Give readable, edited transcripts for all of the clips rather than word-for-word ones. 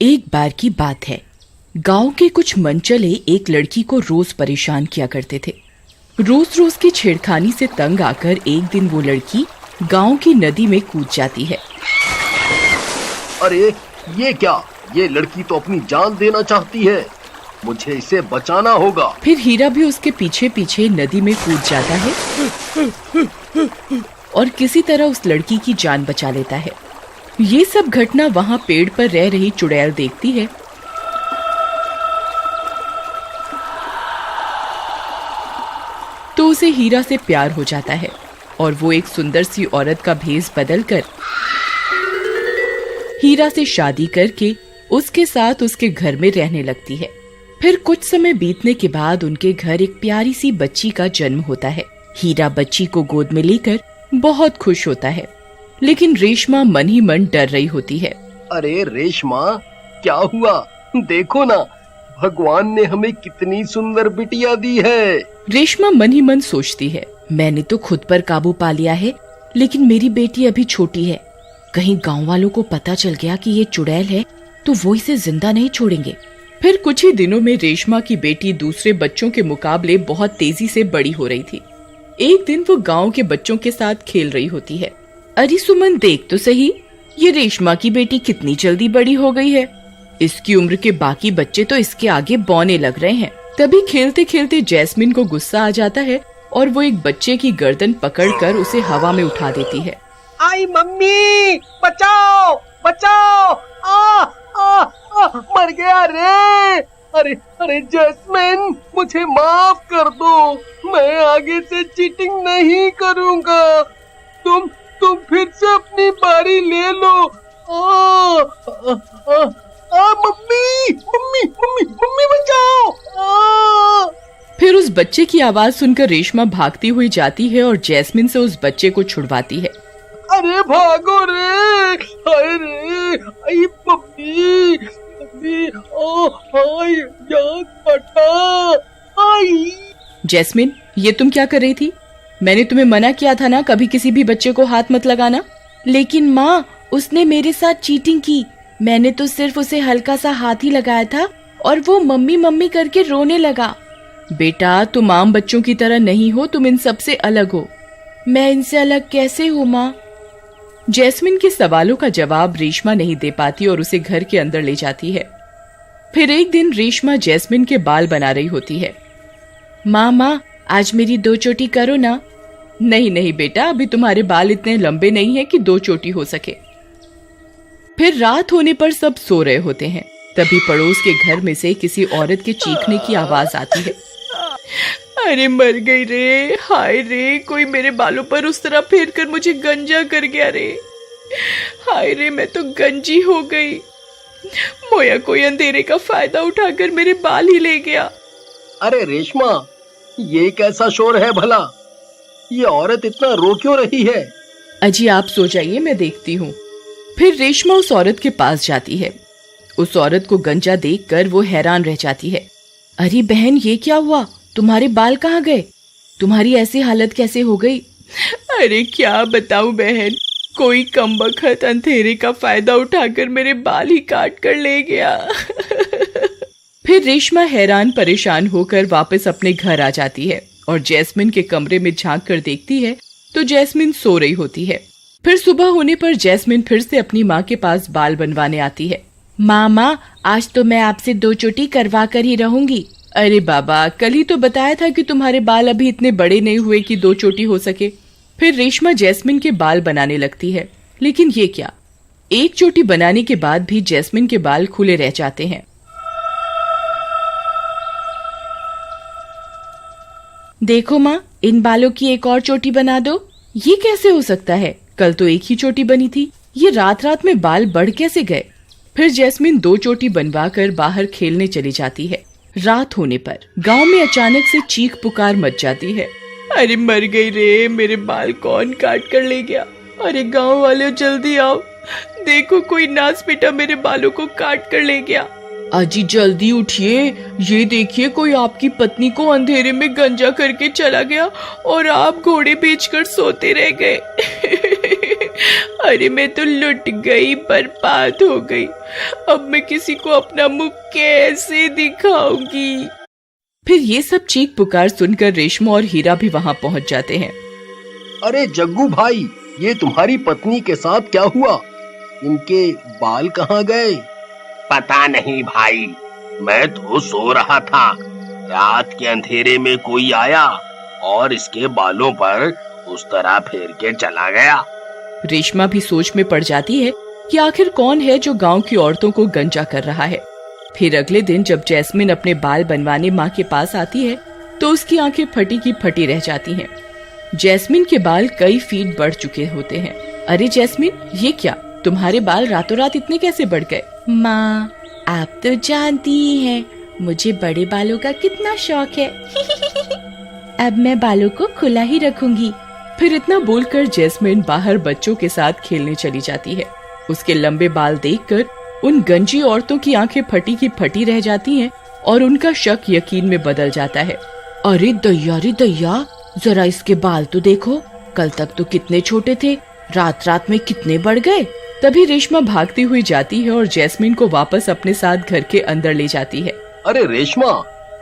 एक बार की बात है, गांव के कुछ मनचले एक लड़की को रोज परेशान किया करते थे। रोज रोज की छेड़खानी से तंग आकर एक दिन वो लड़की गांव की नदी में कूद जाती है। अरे ये क्या, ये लड़की तो अपनी जान देना चाहती है, मुझे इसे बचाना होगा। फिर हीरा भी उसके पीछे पीछे नदी में कूद जाता है और किसी तरह उस लड़की की जान बचा लेता है। ये सब घटना वहाँ पेड़ पर रह रही चुड़ैल देखती है। तो उसे हीरा से प्यार हो जाता है और वो एक सुंदर सी औरत का भेष बदलकर हीरा से शादी करके उसके साथ उसके घर में रहने लगती है। फिर कुछ समय बीतने के बाद उनके घर एक प्यारी सी बच्ची का जन्म होता है। हीरा बच्ची को गोद में लेकर बहुत खुश होता है, लेकिन रेशमा मन ही मन डर रही होती है। अरे रेशमा, क्या हुआ? देखो ना, भगवान ने हमें कितनी सुंदर बिटिया दी है। रेशमा मन ही मन सोचती है, मैंने तो खुद पर काबू पा लिया है, लेकिन मेरी बेटी अभी छोटी है। कहीं गांव वालों को पता चल गया कि ये चुड़ैल है तो वो इसे जिंदा नहीं छोड़ेंगे। फिर कुछ ही दिनों में रेशमा की बेटी दूसरे बच्चों के मुकाबले बहुत तेजी से बड़ी हो रही थी। एक दिन वो गांव के बच्चों के साथ खेल रही होती है। अरे सुमन, देख तो सही, ये रेशमा की बेटी कितनी जल्दी बड़ी हो गई है। इसकी उम्र के बाकी बच्चे तो इसके आगे बौने लग रहे हैं। तभी खेलते खेलते जैस्मिन को गुस्सा आ जाता है और वो एक बच्चे की गर्दन पकड़कर उसे हवा में उठा देती है। आई मम्मी, बचाओ बचाओ, मर गया रे। अरे अरे जैस्मिन, मुझे माफ कर दो, मैं आगे से चीटिंग नहीं करूँगा। तुम फिर से अपनी बारी ले लो। मम्मी मम्मी मम्मी मम्मी बचाओ। फिर उस बच्चे की आवाज सुनकर रेशमा भागती हुई जाती है और जैस्मिन से उस बच्चे को छुड़वाती है। अरे भागो रे, हाय रे, आई मम्मी मम्मी, हाय जान बचा, आई। जैस्मिन, ये तुम क्या कर रही थी? मैंने तुम्हें मना किया था ना, कभी किसी भी बच्चे को हाथ मत लगाना। लेकिन माँ, उसने मेरे साथ चीटिंग की। मैंने तो सिर्फ उसे हल्का सा हाथ ही लगाया था और वो मम्मी मम्मी करके रोने लगा। बेटा, तुम आम बच्चों की तरह नहीं हो, तुम इन सबसे अलग हो। मैं इनसे अलग कैसे हूँ माँ? जैस्मिन के सवालों का जवाब रेशमा नहीं दे पाती और उसे घर के अंदर ले जाती है। फिर एक दिन रेशमा जैस्मिन के बाल बना रही होती है। माँ, आज मेरी 2 चोटी करो ना। नहीं नहीं बेटा, अभी तुम्हारे बाल इतने लंबे नहीं हैं कि 2 चोटी हो सके। फिर रात होने पर सब सो रहे होते हैं। तभी पड़ोस के घर में से किसी औरत के चीखने की आवाज आती है। अरे मर गई रे, हाय रे, कोई मेरे बालों पर उस तरह फेर कर मुझे गंजा कर गया रे। हाय रे, मैं तो गंजी हो गई। मोया कोई अंधेरे का फायदा उठाकर मेरे बाल ही ले गया। अरे रेशमा, ये कैसा शोर है भला? ये औरत इतना रो क्यों रही है? अजी आप सो जाइए, मैं देखती हूँ। फिर रेशमा उस औरत के पास जाती है। उस औरत को गंजा देखकर वो हैरान रह जाती है। अरे बहन, ये क्या हुआ? तुम्हारे बाल कहाँ गए? तुम्हारी ऐसी हालत कैसे हो गई? अरे क्या बताऊं बहन, कोई कमबख्त अंधेरे का फायदा उठाकर मेरे बाल ही काट कर ले गया। फिर रेशमा हैरान परेशान होकर वापस अपने घर आ जाती है और जैस्मिन के कमरे में झांक कर देखती है तो जैस्मिन सो रही होती है। फिर सुबह होने पर जैस्मिन फिर से अपनी माँ के पास बाल बनवाने आती है। माँ, आज तो मैं आपसे 2 चोटी करवा कर ही रहूंगी। अरे बाबा, कल ही तो बताया था कि तुम्हारे बाल अभी इतने बड़े नहीं हुए कि 2 चोटी हो सके। फिर रेशमा जैस्मिन के बाल बनाने लगती है, लेकिन ये क्या, 1 चोटी बनाने के बाद भी जैस्मिन के बाल खुले रह जाते हैं। देखो माँ, इन बालों की एक और चोटी बना दो। ये कैसे हो सकता है? कल तो 1 ही चोटी बनी थी, ये रात रात में बाल बढ़ कैसे गए? फिर जैस्मिन 2 चोटी बनवाकर बाहर खेलने चली जाती है। रात होने पर गांव में अचानक से चीख पुकार मच जाती है। अरे मर गई रे, मेरे बाल कौन काट कर ले गया? अरे गांव वाले जल्दी आओ, देखो कोई नास बेटा मेरे बालों को काट कर ले गया। अजी जल्दी उठिए, ये देखिए कोई आपकी पत्नी को अंधेरे में गंजा करके चला गया और आप घोड़े बेचकर सोते रह गए। अरे मैं तो लुट गई, बर्बाद हो गई। अब मैं किसी को अपना मुख कैसे दिखाऊंगी। फिर ये सब चीख पुकार सुनकर रेशमा और हीरा भी वहाँ पहुँच जाते हैं। अरे जग्गू भाई, ये तुम्हारी पत्नी के साथ क्या हुआ? इनके बाल कहाँ गए? पता नहीं भाई, मैं तो सो रहा था। रात के अंधेरे में कोई आया और इसके बालों पर उस तरह फेर के चला गया। रेशमा भी सोच में पड़ जाती है कि आखिर कौन है जो गांव की औरतों को गंजा कर रहा है। फिर अगले दिन जब जैस्मिन अपने बाल बनवाने माँ के पास आती है तो उसकी आंखें फटी की फटी रह जाती हैं। जैस्मिन के बाल कई फीट बढ़ चुके होते हैं। अरे जैस्मिन, ये क्या, तुम्हारे बाल रातों रात इतने कैसे बढ़ गए? माँ, आप तो जानती ही हैं मुझे बड़े बालों का कितना शौक है। अब मैं बालों को खुला ही रखूंगी। फिर इतना बोलकर जैस्मिन बाहर बच्चों के साथ खेलने चली जाती है। उसके लंबे बाल देखकर उन गंजी औरतों की आंखें फटी की फटी रह जाती हैं और उनका शक यकीन में बदल जाता है। अरे दैया रे दैया, जरा इसके बाल तो देखो, कल तक तो कितने छोटे थे, रात रात में कितने बढ़ गए। तभी रेशमा भागती हुई जाती है और जैस्मिन को वापस अपने साथ घर के अंदर ले जाती है। अरे रेशमा,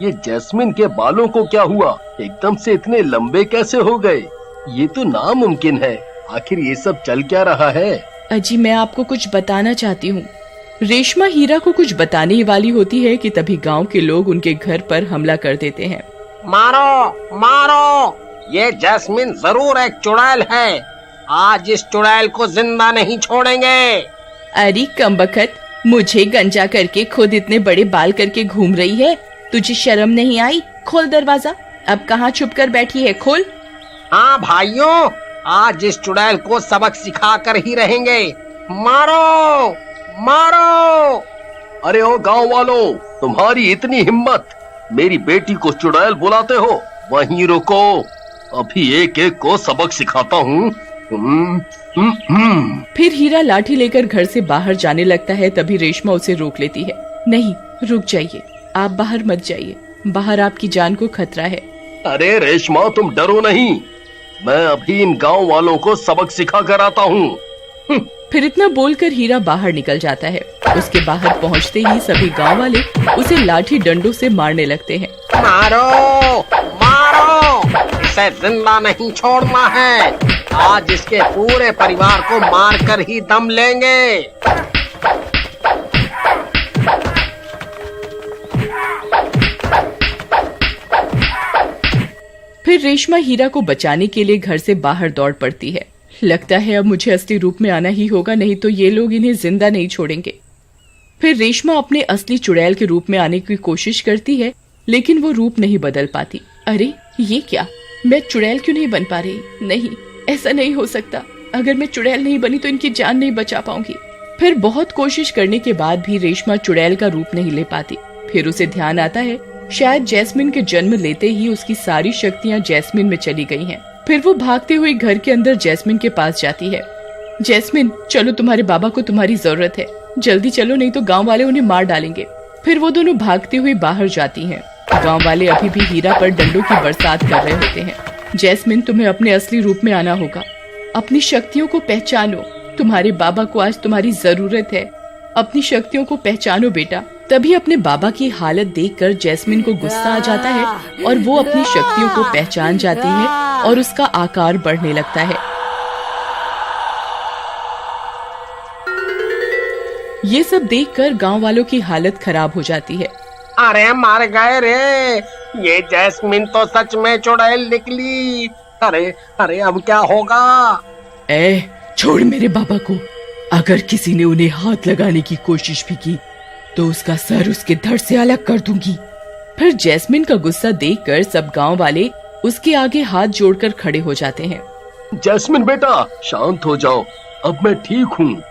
ये जैस्मिन के बालों को क्या हुआ? एकदम से इतने लंबे कैसे हो गए? ये तो नामुमकिन है। आखिर ये सब चल क्या रहा है? अजी, मैं आपको कुछ बताना चाहती हूँ। रेशमा हीरा को कुछ बताने ही वाली होती है कि तभी गांव के लोग उनके घर पर हमला कर देते हैं। मारो मारो, ये जैस्मिन जरूर एक चुड़ैल है। आज इस चुड़ैल को जिंदा नहीं छोड़ेंगे। अरे कमबख्त, मुझे गंजा करके खुद इतने बड़े बाल करके घूम रही है, तुझे शर्म नहीं आई? खोल दरवाजा, अब कहाँ छुप कर बैठी है, खोल। हाँ भाइयों, आज इस चुड़ैल को सबक सिखा कर ही रहेंगे। मारो मारो। अरे ओ गांव वालों, तुम्हारी इतनी हिम्मत, मेरी बेटी को चुड़ैल बुलाते हो? वहीं रुको, अभी एक एक को सबक सिखाता हूँ। फिर हीरा लाठी लेकर घर से बाहर जाने लगता है। तभी रेशमा उसे रोक लेती है। नहीं, रुक जाइए, आप बाहर मत जाइए, बाहर आपकी जान को खतरा है। अरे रेशमा, तुम डरो नहीं, मैं अभी इन गांव वालों को सबक सिखा कर आता हूँ। फिर इतना बोलकर हीरा बाहर निकल जाता है। उसके बाहर पहुँचते ही सभी गांव वाले उसे लाठी डंडों से मारने लगते हैं। मारो मारो, इसे जिंदा नहीं छोड़ना है। आज इसके पूरे परिवार को मारकर ही दम लेंगे। फिर रेशमा हीरा को बचाने के लिए घर से बाहर दौड़ पड़ती है। लगता है अब मुझे असली रूप में आना ही होगा, नहीं तो ये लोग इन्हें जिंदा नहीं छोड़ेंगे। फिर रेशमा अपने असली चुड़ैल के रूप में आने की कोशिश करती है, लेकिन वो रूप नहीं बदल पाती। अरे ये क्या, मैं चुड़ैल क्यों नहीं बन पा रही? नहीं, ऐसा नहीं हो सकता। अगर मैं चुड़ैल नहीं बनी तो इनकी जान नहीं बचा पाऊंगी। फिर बहुत कोशिश करने के बाद भी रेशमा चुड़ैल का रूप नहीं ले पाती। फिर उसे ध्यान आता है शायद जैस्मिन के जन्म लेते ही उसकी सारी शक्तियाँ जैस्मिन में चली गई हैं। फिर वो भागते हुए घर के अंदर जैस्मिन के पास जाती है। जैस्मिन, चलो, तुम्हारे बाबा को तुम्हारी जरूरत है, जल्दी चलो, नहीं तो गांव वाले उन्हें मार डालेंगे। फिर वो दोनों भागती हुई बाहर जाती हैं। गांव वाले अभी भी हीरा पर डंडों की बरसात कर रहे होते हैं। जैस्मिन, तुम्हें अपने असली रूप में आना होगा, अपनी शक्तियों को पहचानो, तुम्हारे बाबा को आज तुम्हारी जरूरत है। अपनी शक्तियों को पहचानो बेटा। तभी अपने बाबा की हालत देखकर जैस्मिन को गुस्सा आ जाता है और वो अपनी शक्तियों को पहचान जाती है और उसका आकार बढ़ने लगता है। ये सब देखकर गांव वालों की हालत खराब हो जाती है। अरे मार गए रे, ये जैस्मिन तो सच में चुड़ैल निकली। अरे अरे, अब क्या होगा? छोड़ मेरे बाबा को। अगर किसी ने उन्हें हाथ लगाने की कोशिश भी की तो उसका सर उसके धड़ से अलग कर दूंगी। फिर जैस्मिन का गुस्सा देखकर सब गांव वाले उसके आगे हाथ जोड़कर खड़े हो जाते हैं। जैस्मिन बेटा, शांत हो जाओ, अब मैं ठीक हूँ।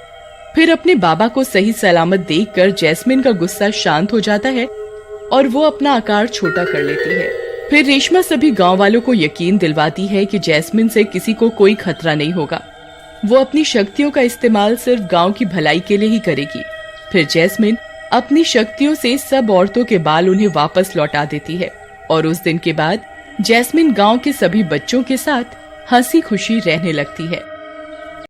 फिर अपने बाबा को सही सलामत देखकर जैस्मिन का गुस्सा शांत हो जाता है और वो अपना आकार छोटा कर लेती है। फिर रेशमा सभी गांव वालों को यकीन दिलवाती है कि जैस्मिन से किसी को कोई खतरा नहीं होगा। वो अपनी शक्तियों का इस्तेमाल सिर्फ गांव की भलाई के लिए ही करेगी। फिर जैस्मिन अपनी शक्तियों से सब औरतों के बाल उन्हें वापस लौटा देती है और उस दिन के बाद जैस्मिन गांव के सभी बच्चों के साथ हंसी खुशी रहने लगती है।